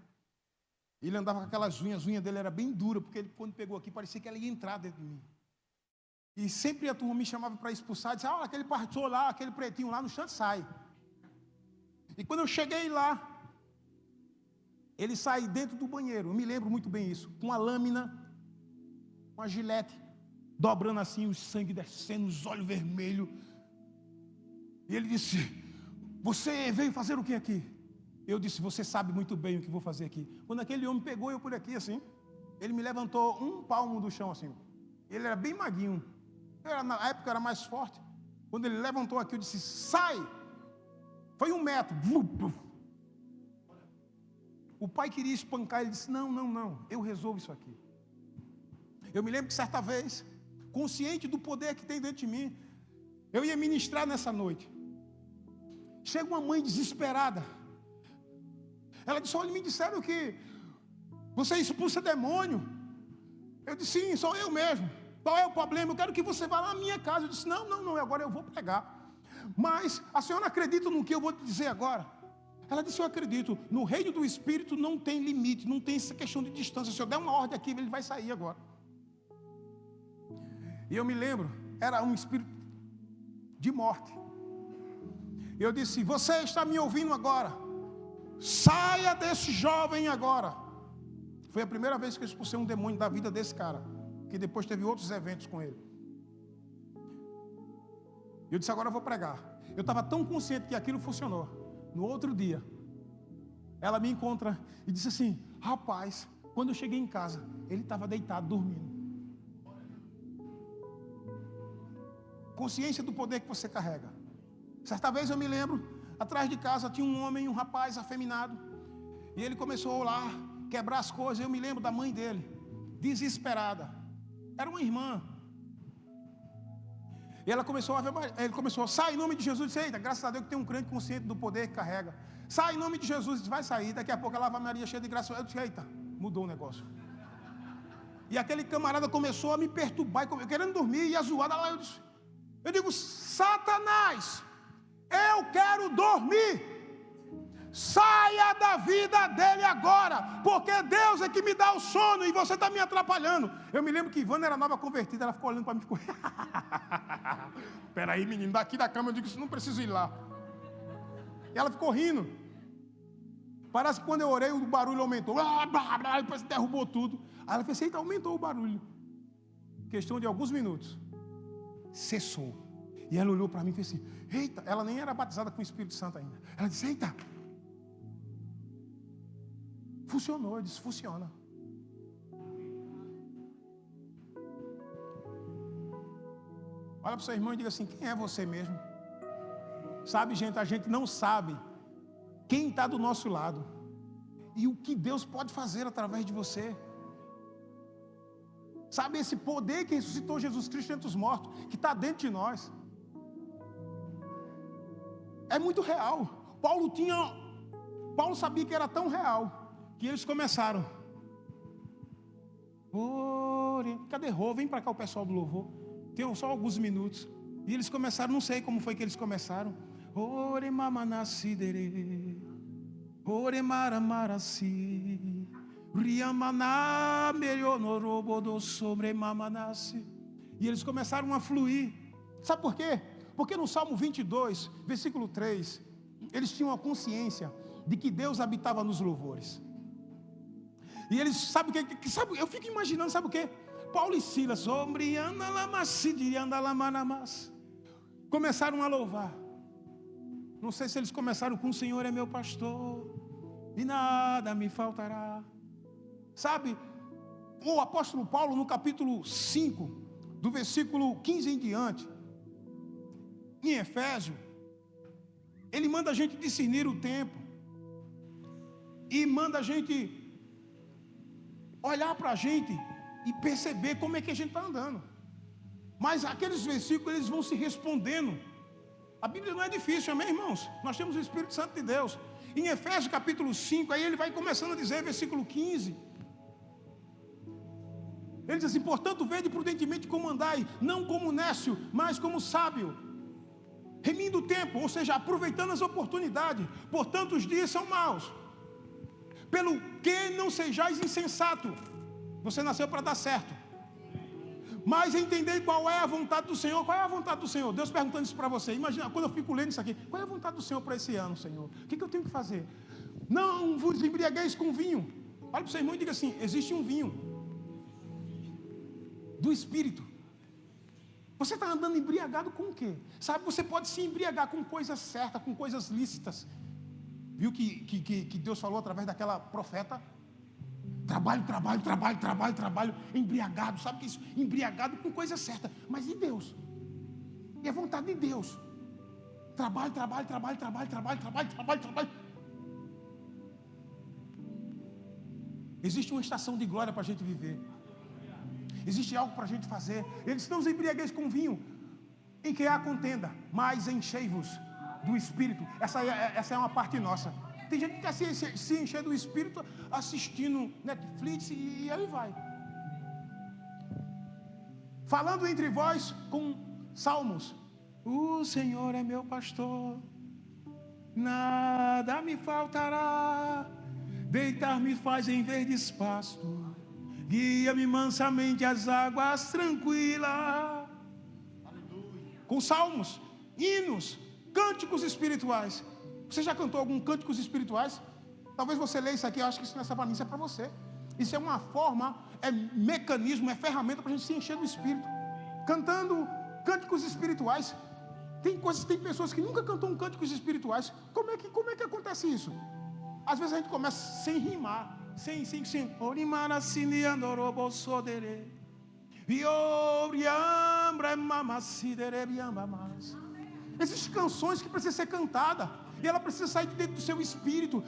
Ele andava com aquelas unhas, as unhas dele eram bem duras, porque ele, quando pegou aqui, parecia que ela ia entrar dentro de mim. E sempre a turma me chamava para expulsar, dizia, aquele pastor lá, aquele pretinho lá, no chão sai. E quando eu cheguei lá, ele sai dentro do banheiro, eu me lembro muito bem isso, com uma lâmina, uma gilete, dobrando assim, o sangue descendo, os olhos vermelhos. E ele disse, você veio fazer o que aqui? Eu disse, você sabe muito bem o que vou fazer aqui. Quando aquele homem pegou eu por aqui assim, ele me levantou um palmo do chão assim. Ele era bem maguinho. Na época era mais forte. Quando ele levantou aqui, eu disse, sai! Foi 1 metro. O pai queria espancar, ele disse, não, eu resolvo isso aqui. Eu me lembro que certa vez, consciente do poder que tem dentro de mim, eu ia ministrar nessa noite. Chega uma mãe desesperada. Ela disse, olha, me disseram que você expulsa demônio. Eu disse, sim, sou eu mesmo. Qual é o problema? Eu quero que você vá lá na minha casa. Eu disse, não, agora eu vou pregar. Mas a senhora acredita no que eu vou te dizer agora? Ela disse, eu acredito. No reino do Espírito não tem limite, não tem essa questão de distância. Se eu der uma ordem aqui, ele vai sair agora. E eu me lembro, era um espírito de morte. Eu disse, você está me ouvindo agora? Saia desse jovem agora. Foi a primeira vez que eu expulsei um demônio da vida desse cara, que depois teve outros eventos com ele. Eu disse, agora eu vou pregar. Eu estava tão consciente que aquilo funcionou. No outro dia, ela me encontra e disse assim: rapaz, quando eu cheguei em casa, ele estava deitado, dormindo. Consciência do poder que você carrega. Certa vez eu me lembro, atrás de casa tinha um homem, um rapaz afeminado, e ele começou lá quebrar as coisas. Eu me lembro da mãe dele, desesperada, era uma irmã, e ela começou a ver, ele começou: sai em nome de Jesus. Disse: eita, graças a Deus que tem um crente consciente do poder que carrega. Sai em nome de Jesus. Disse: vai sair, daqui a pouco ela vai Maria cheia de graça. Eu disse: eita, mudou o negócio. E aquele camarada começou a me perturbar, querendo dormir, e a zoada lá. Eu digo: Satanás, eu quero dormir. Saia da vida dele agora, porque Deus é que me dá o sono e você está me atrapalhando. Eu me lembro que Ivana era nova convertida, ela ficou olhando para mim e ficou: peraí, menino, daqui da cama eu digo: não preciso ir lá. E ela ficou rindo. Parece que quando eu orei o barulho aumentou, depois derrubou tudo. Aí ela fez: eita, aumentou o barulho. Questão de alguns minutos, cessou. E ela olhou para mim e fez assim: eita, ela nem era batizada com o Espírito Santo ainda. Ela disse: eita, funcionou. Eu disse: funciona. Olha para o seu irmão e diga assim: quem é você mesmo? Sabe, gente, a gente não sabe quem está do nosso lado e o que Deus pode fazer através de você. Sabe, esse poder que ressuscitou Jesus Cristo entre os mortos, que está dentro de nós, é muito real. Paulo sabia que era tão real que eles começaram: cadê Rô? Vem para cá o pessoal do louvor. Tem só alguns minutos. E eles começaram, não sei como foi que eles começaram. Ore mamanasidere, ore maramarasi, riamana melhonorobodo sobre mamanasi. E eles começaram a fluir. Sabe por quê? Porque no Salmo 22, versículo 3, eles tinham a consciência de que Deus habitava nos louvores. E eles, sabe o que? Sabe, eu fico imaginando, sabe o quê? Paulo e Silas, começaram a louvar. Não sei se eles começaram com: o Senhor é meu pastor e nada me faltará. Sabe, o apóstolo Paulo, no capítulo 5, do versículo 15 em diante, em Efésio, ele manda a gente discernir o tempo e manda a gente olhar para a gente e perceber como é que a gente está andando. Mas aqueles versículos, eles vão se respondendo. A Bíblia não é difícil, amém, irmãos? Nós temos o Espírito Santo de Deus. Em Efésios capítulo 5, aí ele vai começando a dizer, versículo 15, ele diz assim: portanto, vede prudentemente como andai, não como nécio, mas como sábio, remindo o tempo, ou seja, aproveitando as oportunidades, portanto os dias são maus. Pelo que não sejais insensato. Você nasceu para dar certo, mas entender qual é a vontade do Senhor. Qual é a vontade do Senhor? Deus perguntando isso para você. Imagina, quando eu fico lendo isso aqui: qual é a vontade do Senhor para esse ano, Senhor? O que eu tenho que fazer? Não vos embriagueis com vinho. Olha para o seu irmão e diga assim: existe um vinho do Espírito. Você está andando embriagado com o quê? Sabe, você pode se embriagar com coisas certas, com coisas lícitas. Viu que Deus falou através daquela profeta? Trabalho, embriagado. Sabe que isso? Embriagado com coisa certa. Mas e Deus? E a vontade de Deus? Trabalho. Existe uma estação de glória para a gente viver. Existe algo para a gente fazer. Eles não os embriagueis com vinho, em que há contenda, mas enchei-vos do Espírito. Essa é uma parte nossa. Tem gente que quer se encher do Espírito assistindo Netflix e aí vai. Falando entre vós com salmos. O Senhor é meu pastor, nada me faltará. Deitar-me faz em verdes pastos, guia-me mansamente às águas tranquilas. Com salmos, hinos, cânticos espirituais. Você já cantou algum cânticos espirituais? Talvez você leia isso aqui, eu acho que isso nessa planilha é para você. Isso é uma forma, é mecanismo, é ferramenta para a gente se encher do Espírito. Cantando cânticos espirituais. Tem pessoas que nunca cantam cânticos espirituais. Como é que acontece isso? Às vezes a gente começa sem rimar, sem. Existem canções que precisam ser cantadas, e ela precisa sair de dentro do seu espírito.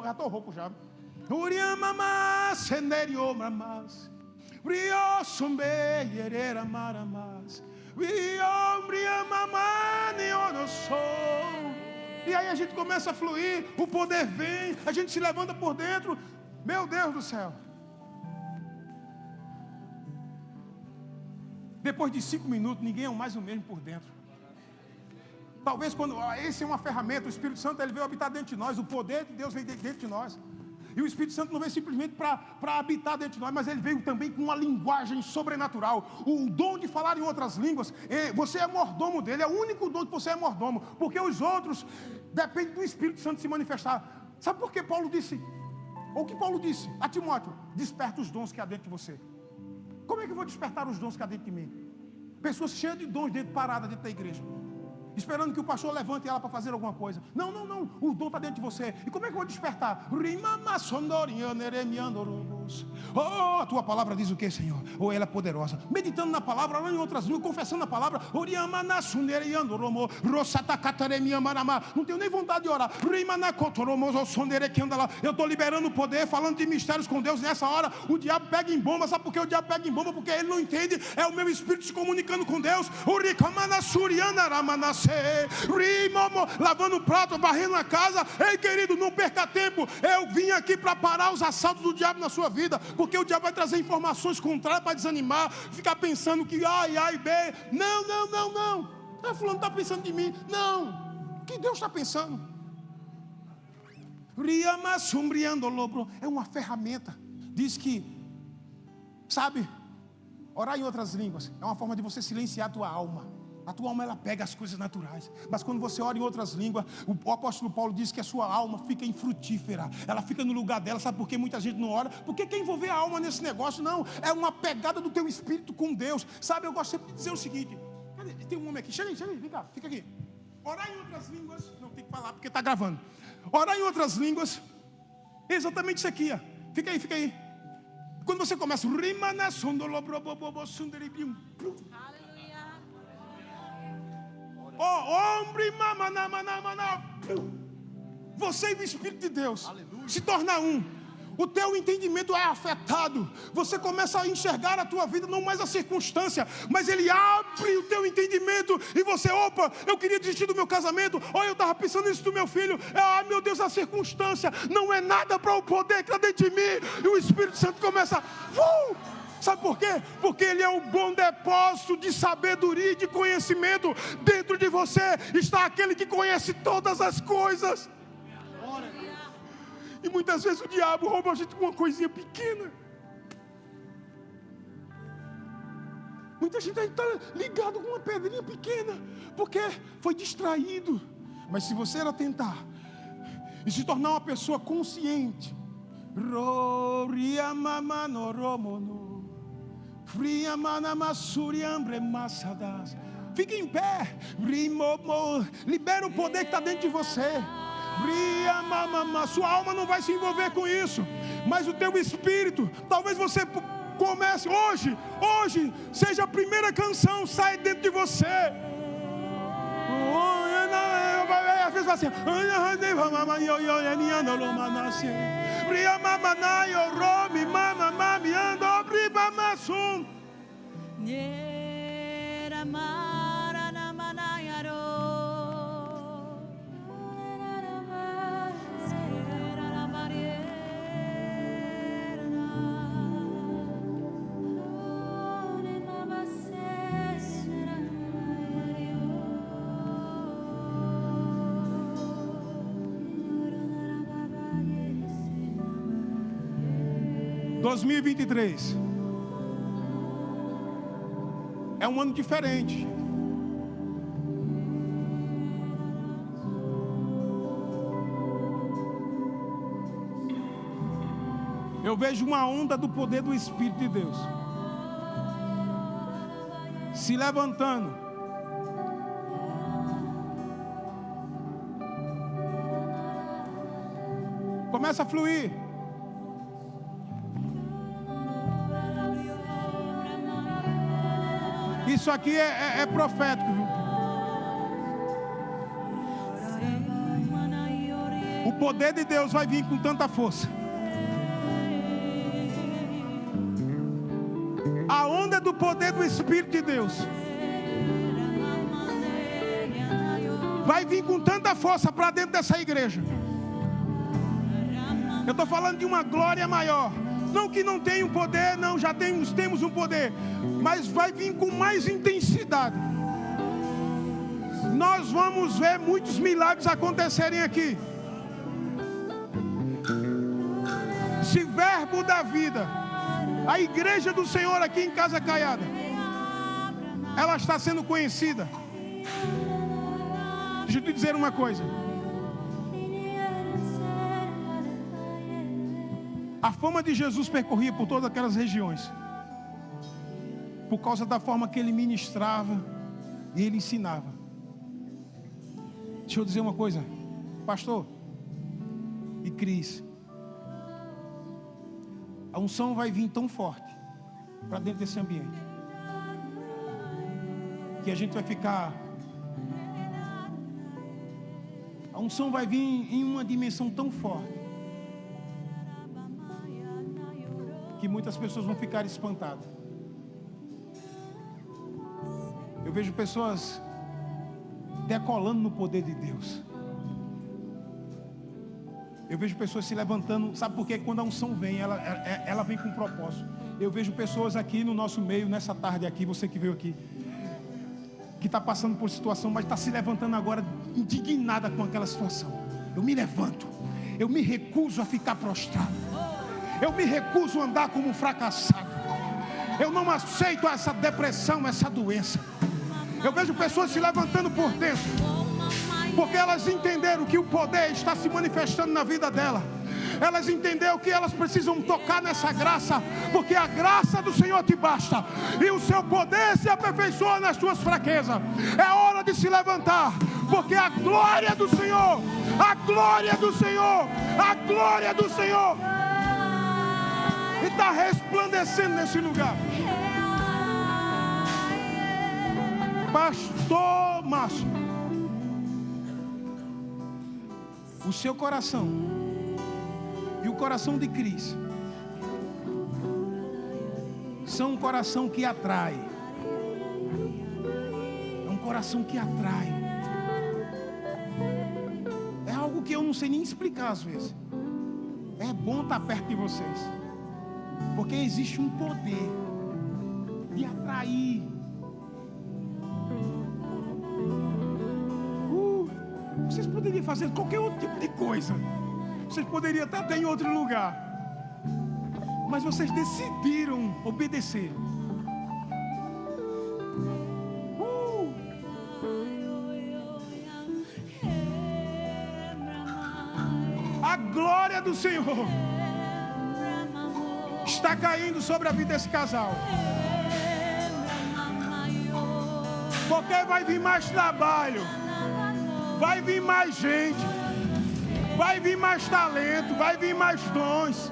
Já estou rouco já. E aí a gente começa a fluir, o poder vem, a gente se levanta por dentro. Meu Deus do céu. Depois de 5 minutos, ninguém é mais o mesmo por dentro. Talvez quando, esse é uma ferramenta, o Espírito Santo ele veio habitar dentro de nós, o poder de Deus veio dentro de nós. E o Espírito Santo não veio simplesmente para habitar dentro de nós, mas ele veio também com uma linguagem sobrenatural. O dom de falar em outras línguas, você é mordomo dele, é o único dom que você é mordomo, porque os outros dependem do Espírito Santo se manifestar. Sabe por que Paulo disse, ou que Paulo disse a Timóteo, desperta os dons que há dentro de você. Como é que eu vou despertar os dons que há dentro de mim? Pessoas cheias de dons paradas dentro da igreja, esperando que o pastor levante ela para fazer alguma coisa. Não, o dom está dentro de você. E como é que eu vou despertar? Oh, a tua palavra diz o que, Senhor? Oh, ela é poderosa. Meditando na palavra, orando em outras línguas, confessando a palavra. Não tenho nem vontade de orar. Eu estou liberando o poder, falando de mistérios com Deus. Nessa hora, o diabo pega em bomba. Sabe por que o diabo pega em bomba? Porque ele não entende. É o meu espírito se comunicando com Deus. Lavando o prato, varrendo a casa. Ei, querido, não perca tempo. Eu vim aqui para parar os assaltos do diabo na sua vida, porque o diabo vai trazer informações contrárias para desanimar, ficar pensando que A e B. Não. Fulano está pensando de mim. Não, o que Deus está pensando? É uma ferramenta. Diz que, sabe, orar em outras línguas é uma forma de você silenciar a tua alma. A tua alma, ela pega as coisas naturais. Mas quando você ora em outras línguas, o apóstolo Paulo diz que a sua alma fica infrutífera. Ela fica no lugar dela. Sabe por que muita gente não ora? Porque quer envolver a alma nesse negócio? Não, é uma pegada do teu espírito com Deus. Sabe, eu gosto sempre de dizer o seguinte. Cadê? Tem um homem aqui, chega aí, vem cá, fica aqui. Orar em outras línguas, não tem que falar porque está gravando. Orar em outras línguas, é exatamente isso aqui, ó. Fica aí. Quando você começa, você e o Espírito de Deus se torna um. O teu entendimento é afetado. Você começa a enxergar a tua vida, não mais a circunstância, mas ele abre o teu entendimento. E você, opa, eu queria desistir do meu casamento. Ou eu estava pensando nisso do meu filho. Meu Deus, a circunstância não é nada para o poder que está dentro de mim. E o Espírito Santo começa Sabe por quê? Porque ele é um bom depósito de sabedoria e de conhecimento. Dentro de você está aquele que conhece todas as coisas. E muitas vezes o diabo rouba a gente com uma coisinha pequena. Muita gente está ligado com uma pedrinha pequena, porque foi distraído. Mas se você atentar e se tornar uma pessoa consciente, fique em pé, libera o poder que está dentro de você. Sua alma não vai se envolver com isso, mas o teu espírito, talvez você comece hoje seja a primeira canção, sai dentro de você. Às vezes vai assim, ...2023 é um ano diferente. Eu vejo uma onda do poder do Espírito de Deus se levantando. Começa a fluir. Isso aqui é profético, viu? O poder de Deus vai vir com tanta força. A onda do poder do Espírito de Deus vai vir com tanta força para dentro dessa igreja. Eu estou falando de uma glória maior. Não que não tenha um poder, não, já temos um poder, mas vai vir com mais intensidade. Nós vamos ver muitos milagres acontecerem aqui. Esse verbo da vida, a igreja do Senhor aqui em Casa Caiada, ela está sendo conhecida. Deixa eu te dizer uma coisa. A fama de Jesus percorria por todas aquelas regiões, por causa da forma que ele ministrava e ele ensinava. Deixa eu dizer uma coisa, pastor e Cris, a unção vai vir tão forte para dentro desse ambiente, que a gente vai ficar... A unção vai vir em uma dimensão tão forte, que muitas pessoas vão ficar espantadas. Eu vejo pessoas decolando no poder de Deus. Eu vejo pessoas se levantando. Sabe por quê? Quando a unção vem, ela vem com um propósito. Eu vejo pessoas aqui no nosso meio, nessa tarde aqui, você que veio aqui, que está passando por situação, mas está se levantando agora indignada com aquela situação. Eu me levanto, eu me recuso a ficar prostrado, eu me recuso a andar como um fracassado, eu não aceito essa depressão, essa doença. Eu vejo pessoas se levantando por dentro, porque elas entenderam que o poder está se manifestando na vida dela. Elas entenderam que elas precisam tocar nessa graça, porque a graça do Senhor te basta, e o seu poder se aperfeiçoa nas suas fraquezas. É hora de se levantar, porque a glória do Senhor, a glória do Senhor, a glória do Senhor está resplandecendo nesse lugar. Pastor Márcio, o seu coração e o coração de Cris são um coração que atrai. É um coração que atrai. É algo que eu não sei nem explicar às vezes. É bom estar perto de vocês, porque existe um poder de atrair. Vocês poderiam fazer qualquer outro tipo de coisa. Vocês poderiam estar até em outro lugar, mas vocês decidiram obedecer. A glória do Senhor está caindo sobre a vida desse casal, porque vai vir mais trabalho, vai vir mais gente, vai vir mais talento, vai vir mais dons,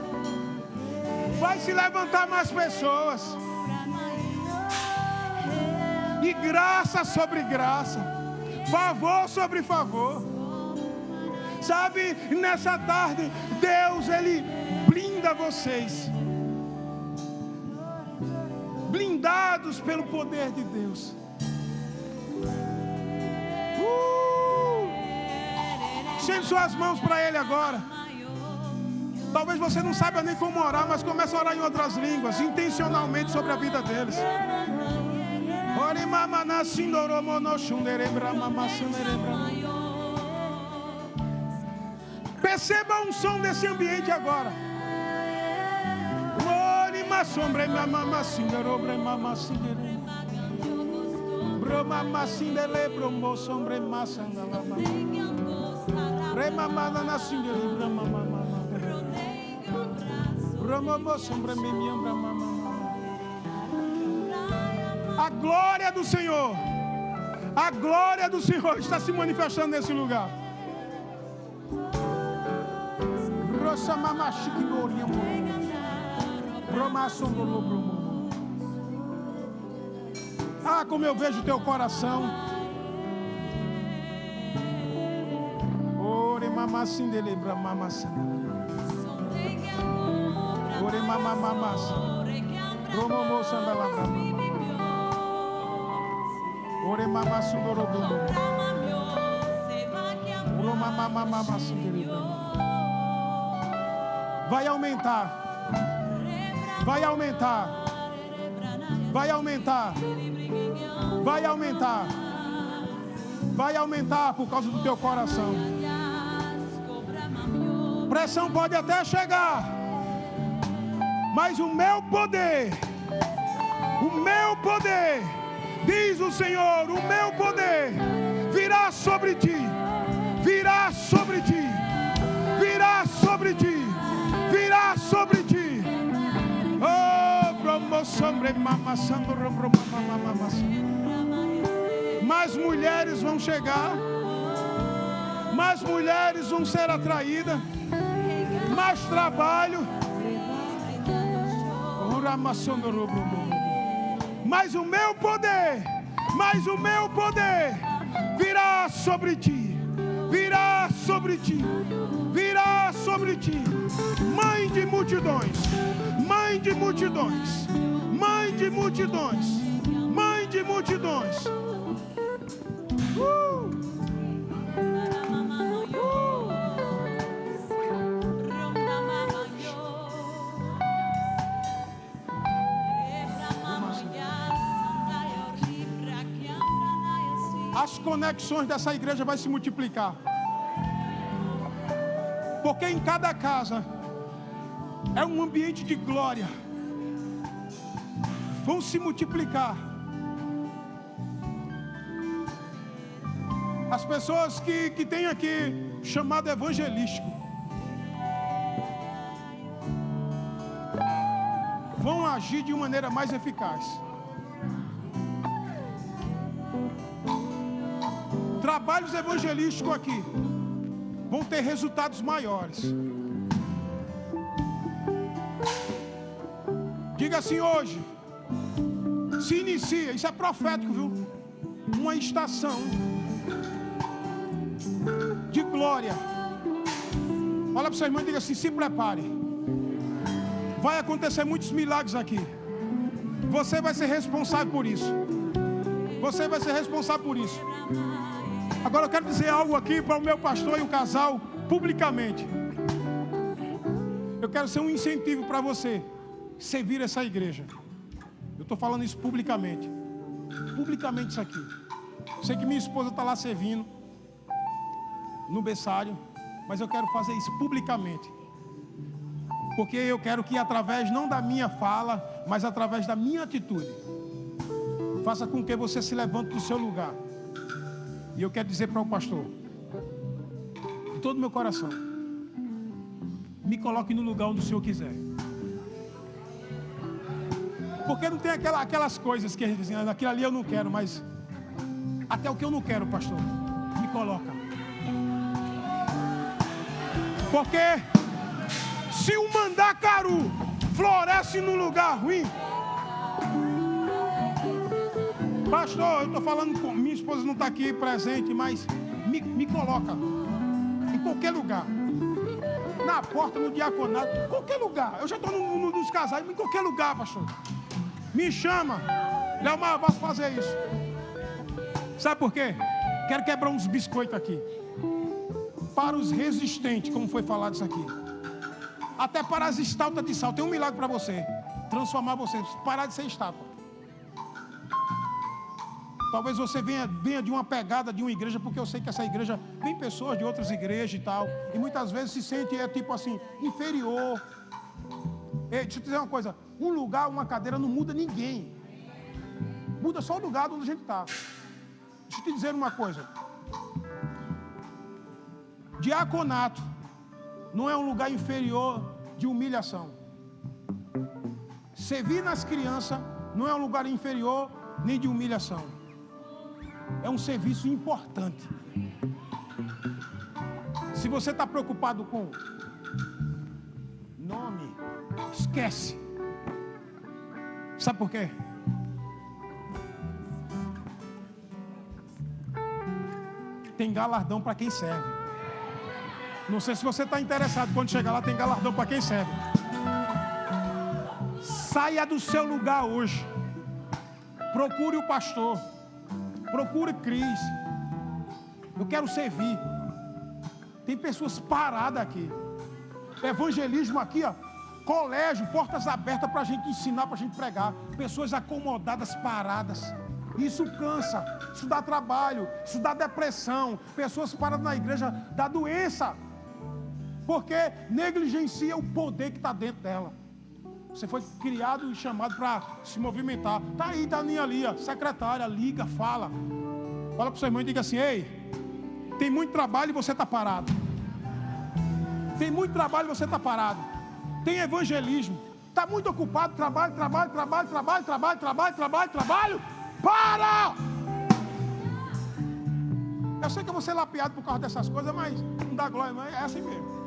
vai se levantar mais pessoas, e graça sobre graça, favor sobre favor. Sabe, nessa tarde Deus, Ele blinda vocês, blindados pelo poder de Deus. Estende suas mãos para Ele agora. Talvez você não saiba nem como orar, mas comece a orar em outras línguas, intencionalmente, sobre a vida deles. Perceba a unção desse ambiente agora. A glória do Senhor, a glória do Senhor está se manifestando nesse lugar. Rosa mama chiquinoria. Bromação do lobo. Ah, como eu vejo teu coração. Ore mama sindele brama sandala. Ore mama mama. Bromo sandala brama. Ore mama sundoro brama. Ore mama mama sindele brama. Vai aumentar. Vai aumentar. Vai aumentar. Vai aumentar. Vai aumentar por causa do teu coração. Pressão pode até chegar, mas o meu poder, diz o Senhor, o meu poder virá sobre ti, virá sobre ti, virá sobre ti, virá sobre ti. Oh, promoção, mais mulheres vão chegar, mais mulheres vão ser atraídas, mais trabalho, mas o meu poder virá sobre ti, virá sobre ti, virá sobre ti. Mãe de multidões, mãe de multidões, mãe de multidões, mãe de multidões. As conexões dessa igreja vai se multiplicar. Porque em cada casa é um ambiente de glória. Vão se multiplicar. As pessoas que têm aqui chamado evangelístico vão agir de maneira mais eficaz. Trabalhos evangelísticos aqui vão ter resultados maiores. Diga assim hoje, se inicia, isso é profético, viu? Uma estação de glória. Olha para o seu irmão e diga assim, se prepare. Vai acontecer muitos milagres aqui. Você vai ser responsável por isso. Você vai ser responsável por isso. Agora eu quero dizer algo aqui para o meu pastor e o casal, publicamente. Eu quero ser um incentivo para você servir essa igreja. Eu estou falando isso publicamente. Publicamente isso aqui. Sei que minha esposa está lá servindo no berçário, mas eu quero fazer isso publicamente. Porque eu quero que através não da minha fala, mas através da minha atitude, faça com que você se levante do seu lugar. E eu quero dizer para o pastor, de todo o meu coração, me coloque no lugar onde o Senhor quiser. Porque não tem aquelas coisas que a gente diz, aquilo ali eu não quero, mas até o que eu não quero, pastor, me coloca. Porque se o mandacaru floresce num lugar ruim, pastor, eu estou falando com minha esposa, não está aqui presente, mas me coloca em qualquer lugar, na porta, no diaconato, em qualquer lugar. Eu já estou nos casais, em qualquer lugar, pastor. Me chama, Leomar, vou fazer isso. Sabe por quê? Quero quebrar uns biscoitos aqui para os resistentes, como foi falado isso aqui, até para as estátuas de sal. Tem um milagre para você, transformar você, parar de ser estátua. Talvez você venha de uma pegada de uma igreja, porque eu sei que essa igreja vem pessoas de outras igrejas e tal, e muitas vezes se sente tipo assim, inferior. Ei, deixa eu te dizer uma coisa, um lugar, uma cadeira não muda ninguém, muda só o lugar onde a gente está. Deixa eu te dizer uma coisa, diaconato não é um lugar inferior de humilhação. Servir nas crianças não é um lugar inferior nem de humilhação. É um serviço importante. Se você está preocupado com Esquece. Sabe por quê? Tem galardão para quem serve. Não sei se você está interessado. Quando chegar lá, tem galardão para quem serve. Saia do seu lugar hoje. Procure o pastor. Procure Cris. Eu quero servir. Tem pessoas paradas aqui. Evangelismo aqui, ó. Colégio, portas abertas para a gente ensinar, para a gente pregar. Pessoas acomodadas, paradas. Isso cansa, isso dá trabalho, isso dá depressão. Pessoas paradas na igreja dá doença, porque negligencia o poder que está dentro dela. Você foi criado e chamado para se movimentar. Está aí, Daninha ali, ó, secretária, liga, fala. Fala para o seu irmão e diga assim: ei, tem muito trabalho e você está parado. Tem muito trabalho e você está parado. Tem evangelismo. Está muito ocupado, trabalho. Para! Eu sei que eu vou ser lapiado por causa dessas coisas, mas não dá glória, mas é assim mesmo.